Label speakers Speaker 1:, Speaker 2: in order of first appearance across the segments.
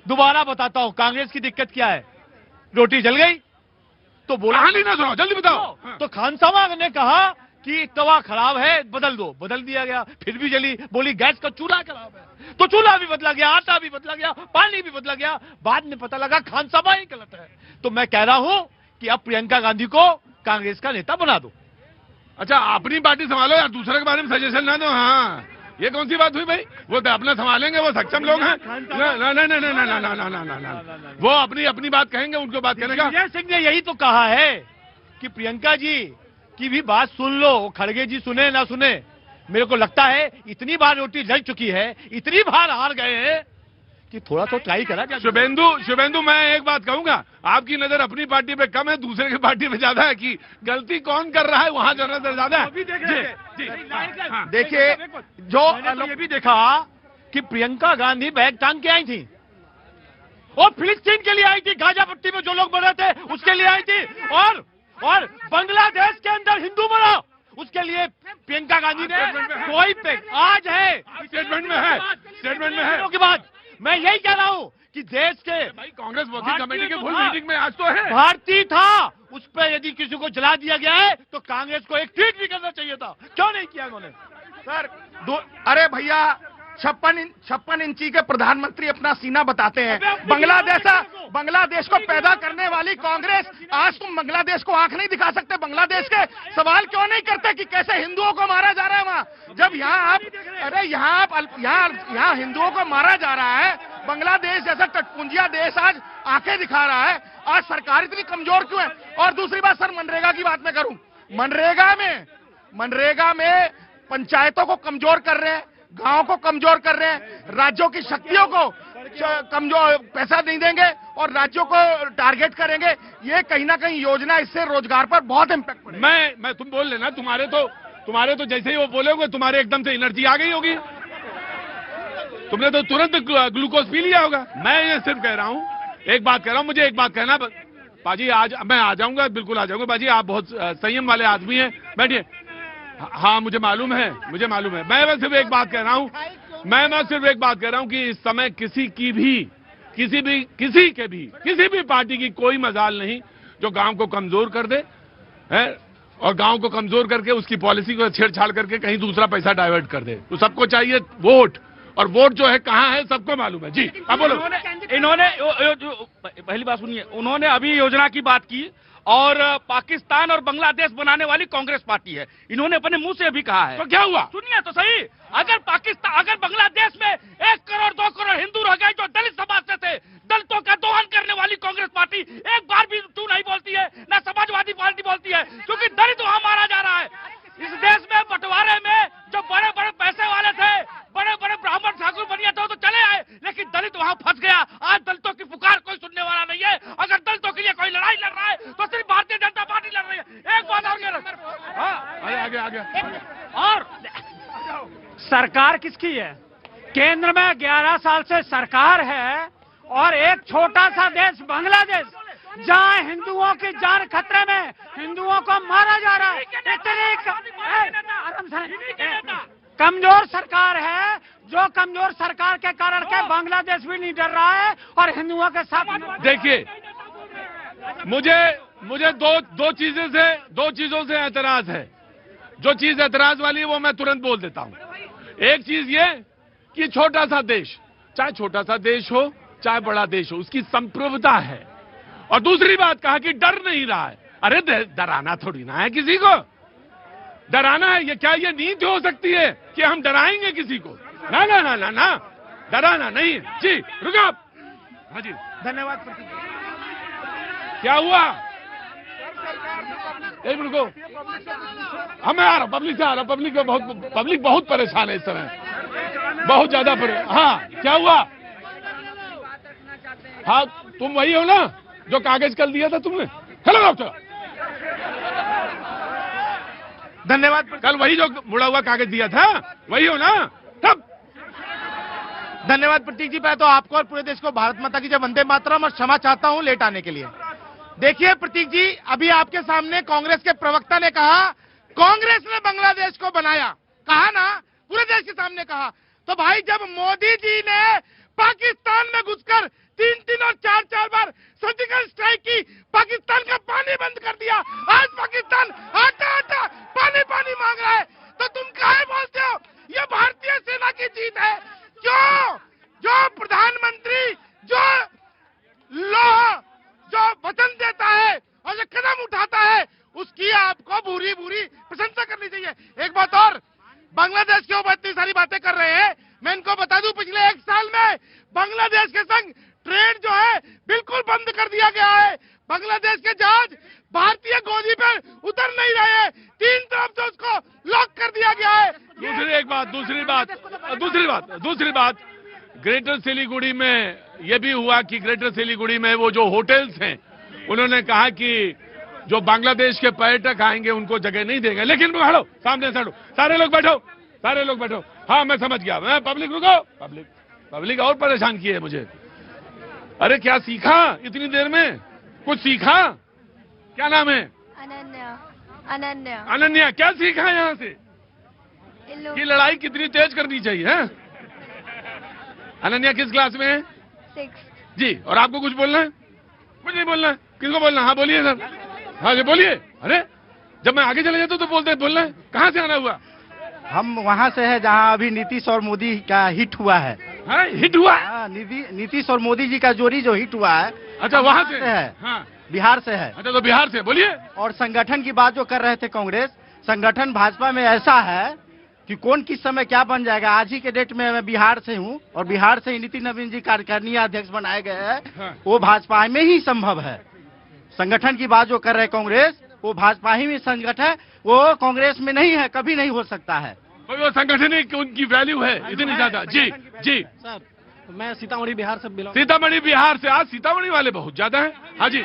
Speaker 1: दोबारा बताता हूं कांग्रेस की दिक्कत क्या है। रोटी जल गई तो बोला
Speaker 2: कहानी ना सुनाओ, जल्दी बताओ।
Speaker 1: तो खानसामा ने कहा कि तवा खराब है बदल दो, बदल दिया गया। फिर भी जली, बोली गैस का चूल्हा खराब है, तो चूल्हा भी बदला गया, आटा भी बदला गया, पानी भी बदला गया। बाद में पता लगा खानसामा ही गलत है। तो मैं कह रहा हूं कि अब प्रियंका गांधी को कांग्रेस का नेता बना दो।
Speaker 2: अच्छा, अपनी पार्टी संभालो यार, दूसरे के बारे में सजेशन ना दो। हाँ, ये कौन सी बात हुई भाई? वो तो अपना संभालेंगे, वो सक्षम लोग हैं। ना, वो अपनी अपनी बात कहेंगे, उनको बात कहने का।
Speaker 1: दिग्विजय सिंह ने यही तो कहा है कि प्रियंका जी की भी बात सुन लो, खड़गे जी सुने ना सुने। मेरे को लगता है इतनी बार रोटी जल चुकी है, इतनी बार हार गए हैं कि थोड़ा तो ट्राई करा जाए।
Speaker 2: शुभेंदु, मैं एक बात कहूंगा, आपकी नजर अपनी पार्टी पे कम है, दूसरे की पार्टी पे ज्यादा है कि गलती कौन कर रहा है वहां नजर ज्यादा है।
Speaker 1: देखिए, जो ये भी देखा कि प्रियंका गांधी बैग टांग के आई थी और फिलिस्तीन के लिए आई थी, गाजा पट्टी में जो लोग मरे थे उसके लिए आई थी, और बांग्लादेश के अंदर हिंदू मरा उसके लिए प्रियंका गांधी ने कोई पे आज है
Speaker 2: स्टेटमेंट में है
Speaker 1: के बाद मैं यही कह रहा हूं कि देश के
Speaker 2: भाई कांग्रेस वर्किंग कमेटी के फुल मीटिंग में आज तो है।
Speaker 1: भारतीय था, उस पर यदि किसी को जला दिया गया है तो कांग्रेस को एक ट्वीट भी करना चाहिए था, क्यों नहीं किया उन्होंने?
Speaker 3: सर अरे भैया 56 इंची के प्रधानमंत्री अपना सीना बताते हैं। बांग्लादेश को पैदा करने वाली कांग्रेस, आज तुम बांग्लादेश को आंख नहीं दिखा सकते? बांग्लादेश के सवाल क्यों नहीं करते कि कैसे हिंदुओं को मारा जा रहा है वहां? जब यहाँ हिंदुओं को मारा जा रहा है, बांग्लादेश जैसा टटपुंजिया देश आज आंखें दिखा रहा है। आज सरकार इतनी कमजोर क्यों है? और दूसरी बात सर, मनरेगा की बात मैं करूं, मनरेगा में पंचायतों को कमजोर कर रहे हैं, गांव को कमजोर कर रहे हैं, राज्यों की शक्तियों को कमजोर, पैसा नहीं देंगे और राज्यों को टारगेट करेंगे। ये कहीं ना कहीं योजना, इससे रोजगार पर बहुत इम्पैक्ट पड़ेगा।
Speaker 2: मैं तुम बोल लेना, तुम्हारे तो जैसे ही वो बोलोगे तुम्हारे एकदम से एनर्जी आ गई होगी, तुमने तो तुरंत ग्लूकोज पी लिया होगा। मैं ये सिर्फ कह रहा हूँ, एक बात कह रहा हूँ, मुझे एक बात कहना बाजी, आज मैं आ जाऊंगा, बिल्कुल आ जाऊंगा बाजी, आप बहुत संयम वाले आदमी हैं, बैठिए। हाँ, मुझे मालूम है। मैं सिर्फ एक बात कह रहा हूँ, कि इस समय किसी भी पार्टी की कोई मजाल नहीं जो गांव को कमजोर कर दे है, और गांव को कमजोर करके उसकी पॉलिसी को छेड़छाड़ करके कहीं दूसरा पैसा डाइवर्ट कर दे। तो सबको चाहिए वोट, और वोट जो है कहाँ है सबको मालूम है। जी अब बोलो।
Speaker 1: इन्होंने पहली बात सुनिए, उन्होंने अभी योजना की बात की और पाकिस्तान और बांग्लादेश बनाने वाली कांग्रेस पार्टी है, इन्होंने अपने मुंह से अभी कहा है।
Speaker 2: तो क्या हुआ?
Speaker 1: सुनिए तो सही, अगर बांग्लादेश में 1 करोड़ 2 करोड़ हिंदू रह गए जो दलित समाज से थे, दलितों का दोहन करने वाली कांग्रेस पार्टी एक बार भी तू नहीं बोलती है, ना समाजवादी पार्टी बोलती है, क्योंकि दलित वहां मारा जा रहा है। इस देश में बंटवारे में जो बड़े बड़े पैसे वाले थे, बड़े बड़े ब्राह्मण ठाकुर बनिया थे, तो चले आए, लेकिन दलित वहां फंस गया। आज दलितों की पुकार कोई सुनने वाला नहीं है। अगर दलितों के लिए कोई लड़ाई लड़ रहा है तो सिर्फ भारतीय जनता पार्टी लड़ रही है। एक बात और
Speaker 2: आगे
Speaker 1: और सरकार किसकी है? केंद्र में 11 साल से सरकार है, और एक छोटा सा देश बांग्लादेश जहाँ हिंदुओं की जान खतरे में, हिंदुओं को मारा जा रहा है, कमजोर सरकार है, जो कमजोर सरकार के कारण के बांग्लादेश भी नहीं डर रहा है और हिंदुओं के साथ।
Speaker 2: देखिए, मुझे दो चीजों से एतराज है। जो चीज एतराज वाली है वो मैं तुरंत बोल देता हूं। एक चीज ये कि छोटा सा देश, चाहे छोटा सा देश हो चाहे बड़ा देश हो, उसकी संप्रभुता है। और दूसरी बात कहा कि डर नहीं रहा है। अरे डराना थोड़ी ना है किसी को, डराना है ये क्या ये नीति हो सकती है कि हम डराएंगे किसी को? ना ना ना ना ना, डराना नहीं। जी रुको आप। हाँ जी,
Speaker 3: धन्यवाद।
Speaker 2: क्या हुआ? एक रुको, हमें आ रहा पब्लिक से आ रहा, पब्लिक बहुत परेशान है इस समय, बहुत ज्यादा परेशान। हाँ क्या हुआ? हाँ तुम वही हो ना जो कागज कल दिया था तुमने? हेलो डॉक्टर,
Speaker 3: धन्यवाद।
Speaker 2: कल वही जो मुड़ा हुआ कागज दिया था वही हो ना? तब
Speaker 3: धन्यवाद प्रतीक जी। मैं तो आपको और पूरे देश को भारत माता की जय, वंदे मातरम, और क्षमा चाहता हूं लेट आने के लिए। देखिए प्रतीक जी, अभी आपके सामने कांग्रेस के प्रवक्ता ने कहा कांग्रेस ने बांग्लादेश को बनाया, कहा ना, पूरे देश के सामने कहा। तो भाई जब मोदी जी ने पाकिस्तान में घुसकर ट्रेड जो है बिल्कुल बंद कर दिया गया है। बांग्लादेश के जहाज भारतीय गोदी पर उतर नहीं रहे हैं, 3 तरफ से उसको लॉक कर दिया गया है।
Speaker 2: दूसरी बात ग्रेटर सिलीगुड़ी में ये भी हुआ कि ग्रेटर सिलीगुड़ी में वो जो होटल्स हैं उन्होंने कहा कि जो बांग्लादेश के पर्यटक आएंगे उनको जगह नहीं देंगे। लेकिन बैठो, सामने से हटो, सारे लोग बैठो। हाँ मैं समझ गया, मैं पब्लिक रुको, पब्लिक और परेशान की है मुझे। अरे क्या सीखा इतनी देर में? कुछ सीखा? क्या नाम है? अनन्या। क्या सीखा यहाँ से? कि लड़ाई कितनी तेज करनी चाहिए है? अनन्या किस क्लास में है?
Speaker 4: 6th।
Speaker 2: जी, और आपको कुछ बोलना है? कुछ नहीं बोलना है? किसको बोलना? हाँ बोलिए सर। हाँ जी बोलिए। अरे जब मैं आगे चले जाता तो बोलना है। कहाँ से आना हुआ?
Speaker 5: हम वहाँ से है जहाँ अभी नीतीश और मोदी का हिट हुआ है।
Speaker 2: हाँ हिट हुआ?
Speaker 5: हाँ, नीतीश और मोदी जी का जोड़ी जो हिट हुआ है।
Speaker 2: अच्छा वहाँ से
Speaker 5: है?
Speaker 2: हाँ
Speaker 5: बिहार से है।
Speaker 2: अच्छा तो बिहार से बोलिए।
Speaker 5: और संगठन की बात जो कर रहे थे कांग्रेस, संगठन भाजपा में ऐसा है कि कौन किस समय क्या बन जाएगा। आज ही के डेट में मैं बिहार से हूँ और बिहार से ही नितिन नवीन जी कार्यकारिणी अध्यक्ष बनाए गए हैं।
Speaker 2: हाँ।
Speaker 5: वो भाजपा में ही संभव है। संगठन की बात जो कर रहे कांग्रेस, वो भाजपा ही में संगठन है, वो कांग्रेस में नहीं है, कभी नहीं हो सकता है।
Speaker 2: वो संगठन ही उनकी वैल्यू है इतनी ज्यादा। जी
Speaker 6: सर मैं सीतामढ़ी बिहार से बिलोंग।
Speaker 2: सीतामढ़ी बिहार से। आज सीतामढ़ी वाले बहुत ज्यादा है। हाँ जी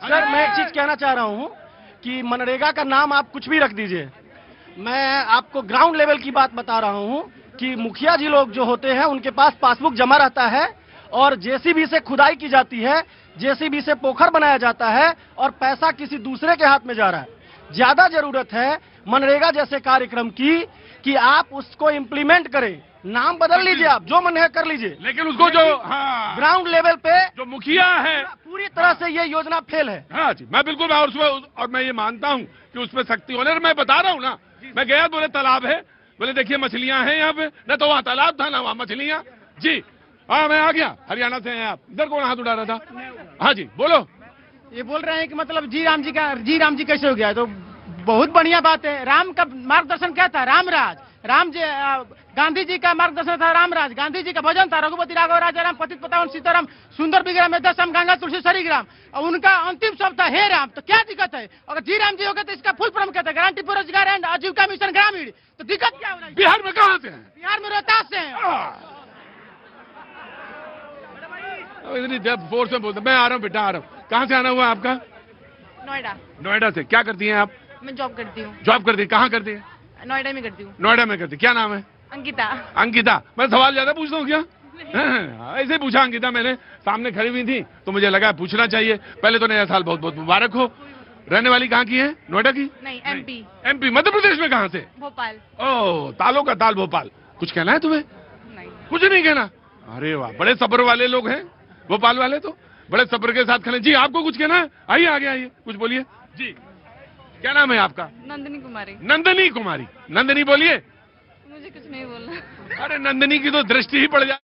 Speaker 6: सर मैं एक चीज कहना चाह रहा हूँ कि मनरेगा का नाम आप कुछ भी रख दीजिए, मैं आपको ग्राउंड लेवल की बात बता रहा हूँ कि मुखिया जी लोग जो होते हैं उनके पास पासबुक जमा रहता है और जेसीबी से खुदाई की जाती है, जेसीबी से पोखर बनाया जाता है और पैसा किसी दूसरे के हाथ में जा रहा है। ज्यादा जरूरत है मनरेगा जैसे कार्यक्रम की कि आप उसको इम्प्लीमेंट करें। नाम बदल लीजिए, आप जो मन है कर लीजिए,
Speaker 2: लेकिन उसको जो हाँ
Speaker 6: ग्राउंड लेवल पे
Speaker 2: जो मुखिया है
Speaker 6: पूरी तरह से ये योजना फेल है।
Speaker 2: हाँ जी मैं बिल्कुल और मैं ये मानता हूँ कि उसमें सख्ती होने। मैं बता रहा हूँ ना, मैं गया बोले तालाब है, बोले देखिए मछलियां हैं यहाँ पे, न तो वहाँ तालाब था ना वहाँ मछलियां। जी हाँ मैं आ गया। हरियाणा से हैं आप? इधर कौन हाथ उठा रहा था? हाँ जी बोलो।
Speaker 7: ये बोल रहे हैं कि मतलब जी राम जी कैसे हो गया? तो बहुत बढ़िया बात है। राम का मार्गदर्शन क्या था? रामराज। गांधी जी का मार्गदर्शन था रामराज। गांधी जी का भजन था रघुपति राघव राजा राम पतित पावन सीताराम सुंदर विग्रह दशम गंगा तुलसी सरीग्राम। और उनका अंतिम शब्द था हे राम। तो क्या दिक्कत है? अगर जी राम जी हो गए तो इसका फुल फॉर्म कहते हैं गारंटी फॉर रोजगार एंड आजीविका मिशन ग्रामीण। तो दिक्कत क्या हो रही है?
Speaker 2: बिहार में कहाँ से हैं?
Speaker 7: बिहार में रोहतास से है।
Speaker 2: इतनी फोर्स में बोलते। मैं आ रहा हूँ बेटा, आ रहा हूँ। कहाँ से आना हुआ आपका?
Speaker 4: नोएडा।
Speaker 2: नोएडा से। क्या करती हैं आप?
Speaker 4: मैं जॉब करती हूँ।
Speaker 2: जॉब करती है? कहाँ करती है?
Speaker 4: नोएडा में करती हूँ।
Speaker 2: नोएडा में करती। क्या नाम है? अंकिता। मैं सवाल ज्यादा पूछता हूँ क्या? ऐसे पूछा अंकिता, मैंने सामने खड़ी हुई थी तो मुझे लगा पूछना चाहिए। पहले तो नया साल बहुत बहुत मुबारक हो। रहने वाली कहाँ की है? नोएडा की?
Speaker 4: नहीं एमपी।
Speaker 2: एमपी। मध्य प्रदेश में कहाँ से?
Speaker 4: भोपाल।
Speaker 2: ओह तालों का ताल भोपाल। कुछ कहना है तुम्हें?
Speaker 4: नहीं।
Speaker 2: कुछ नहीं कहना? अरे वाह, बड़े सब्र वाले लोग हैं भोपाल वाले, तो बड़े सब्र के साथ खड़े। जी आपको कुछ कहना है? आइए आगे आइए, कुछ बोलिए। जी क्या नाम है आपका?
Speaker 4: नंदिनी कुमारी।
Speaker 2: नंदिनी कुमारी। नंदिनी बोलिए।
Speaker 4: मुझे कुछ नहीं बोलना।
Speaker 2: अरे नंदिनी की तो दृष्टि ही पड़ जाए।